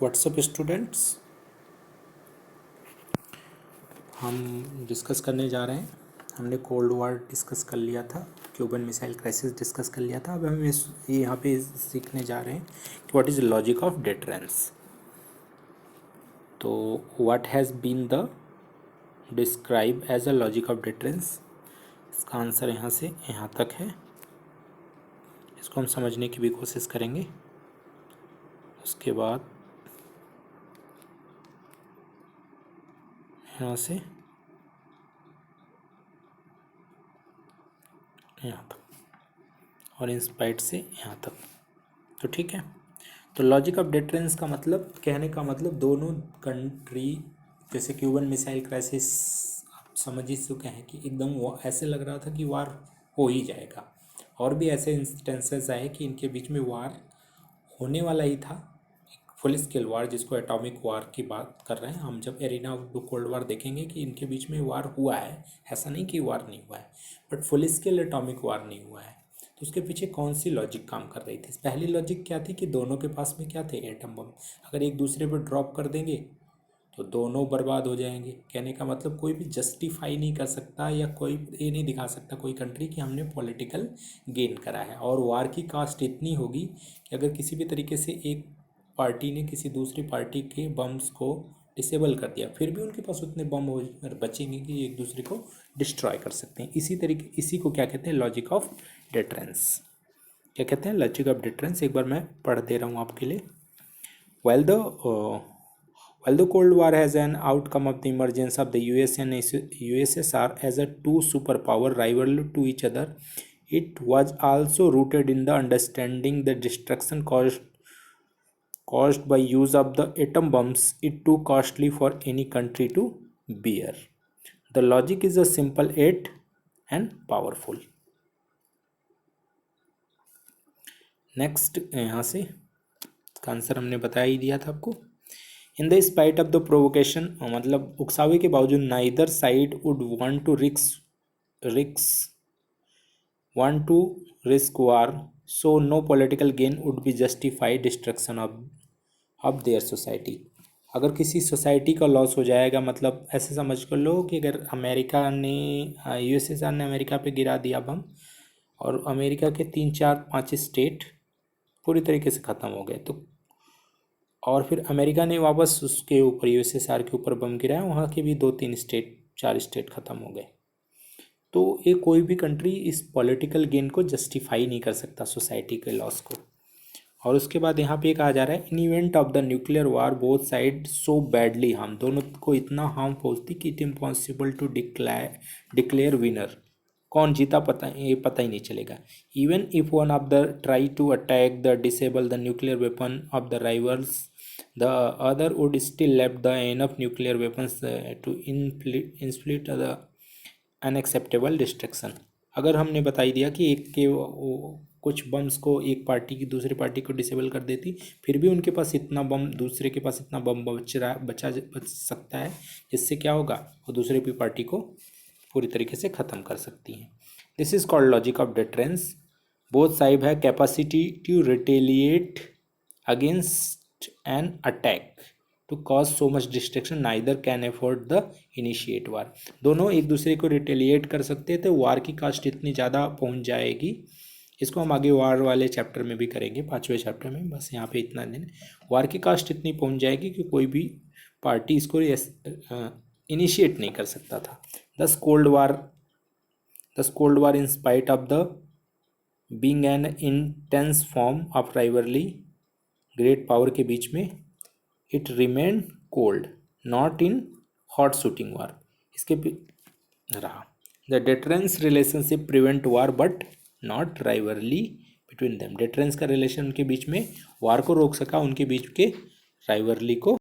WhatsApp students, हम discuss करने जा रहे हैं। हमने कोल्ड वॉर डिस्कस कर लिया था, क्यूबन मिसाइल क्राइसिस डिस्कस कर लिया था। अब हम यहाँ पे सीखने जा रहे हैं कि what is logic of deterrence. तो what has been the describe as a logic of deterrence, इसका आंसर यहाँ से यहाँ तक है। इसको हम समझने की भी कोशिश करेंगे। उसके बाद यहाँ से यहाँ तक और इन स्पाइट से यहाँ तक। तो ठीक है। तो लॉजिक ऑफ डिटरेंस का मतलब, कहने का मतलब, दोनों कंट्री, जैसे क्यूबन मिसाइल क्राइसिस आप समझ ही चुके हैं कि एकदम वो ऐसे लग रहा था कि वार हो ही जाएगा। और भी ऐसे इंस्टेंसेस आए कि इनके बीच में वार होने वाला ही था, फुल स्केल वार, जिसको एटॉमिक वार की बात कर रहे हैं हम। जब arena of the cold war देखेंगे कि इनके बीच में वार हुआ है, ऐसा नहीं कि वार नहीं हुआ है, बट फुल स्केल एटॉमिक वार नहीं हुआ है। तो उसके पीछे कौन सी लॉजिक काम कर रही थी? पहली लॉजिक क्या थी कि दोनों के पास में क्या थे? Atom bomb. अगर एक दूसरे पर ड्रॉप कर देंगे तो दोनों बर्बाद हो जाएंगे। कहने का मतलब कोई भी जस्टिफाई नहीं कर सकता या कोई ये नहीं दिखा सकता कोई कंट्री कि हमने पॉलिटिकल गेन करा है। और वार की कास्ट इतनी होगी कि अगर किसी भी तरीके से एक पार्टी ने किसी दूसरी पार्टी के बम्स को डिसेबल कर दिया, फिर भी उनके पास उतने बम बचेंगे कि एक दूसरे को डिस्ट्रॉय कर सकते हैं। इसी को क्या कहते हैं? Logic of deterrence. क्या कहते हैं? Logic of deterrence. एक बार मैं पढ़ दे रहा हूँ आपके लिए। While the Cold War has an outcome of the emergence of the US and USSR as a two superpower rival to each other, it was also rooted in the understanding the destruction caused by use of the atom bombs is too costly for any country to bear. The logic is a simple yet and powerful. Next यहाँ से इसका answer हमने बता ही दिया था आपको। In the spite of the provocation, मतलब उकसावे के बावजूद, neither side would want to risk war, so no political gain would be justify destruction of their society. अगर किसी सोसाइटी का लॉस हो जाएगा, मतलब ऐसे समझ कर लो कि अगर अमेरिका ने, यूएसएसआर ने अमेरिका पे गिरा दिया बम और अमेरिका के 3 4 5 स्टेट पूरी तरीके से ख़त्म हो गए, तो और फिर अमेरिका ने वापस उसके ऊपर, यूएसएसआर के ऊपर बम गिराया, वहाँ के भी 2 3 स्टेट 4 स्टेट ख़त्म हो गए। तो ये कोई भी कंट्री इस पॉलिटिकल गेन को जस्टिफाई नहीं कर सकता, सोसाइटी के लॉस को। और उसके बाद यहाँ पे कहा जा रहा है, in event of the nuclear war both side so badly harm, दोनों को इतना हार्म पहुँचती कि it impossible to declare winner. कौन जीता ये पता ही नहीं चलेगा। Even if one of the try to attack the disable the nuclear weapon of the rivals, the other would still left the enough nuclear weapons to inflict the unacceptable destruction. अगर हमने बता ही दिया कि एक के कुछ बम्स को एक पार्टी की दूसरी पार्टी को डिसेबल कर देती, फिर भी उनके पास इतना बम, दूसरे के पास इतना बम बच सकता है, जिससे क्या होगा, वो दूसरे की पार्टी को पूरी तरीके से ख़त्म कर सकती हैं। This is called logic of deterrence. Both side है capacity to retaliate against an attack to cause so much destruction neither can afford the initiate war. दोनों एक दूसरे को रिटेलिएट कर सकते हैं, तो वार की कास्ट इतनी ज़्यादा पहुंच जाएगी। इसको हम आगे वार वाले चैप्टर में भी करेंगे, 5वें चैप्टर में। बस यहाँ पे इतना दिन, वार की कास्ट इतनी पहुंच जाएगी कि कोई भी पार्टी इसको इनिशिएट नहीं कर सकता था। Thus cold war in spite of the being an intense form of rivalry great power के बीच में, it remain cold not in hot shooting war. इसके रहा the deterrence relationship prevent war but not rivalry between them. Deterrence का relation उनके बीच में वार को रोक सका, उनके बीच के राइवरली को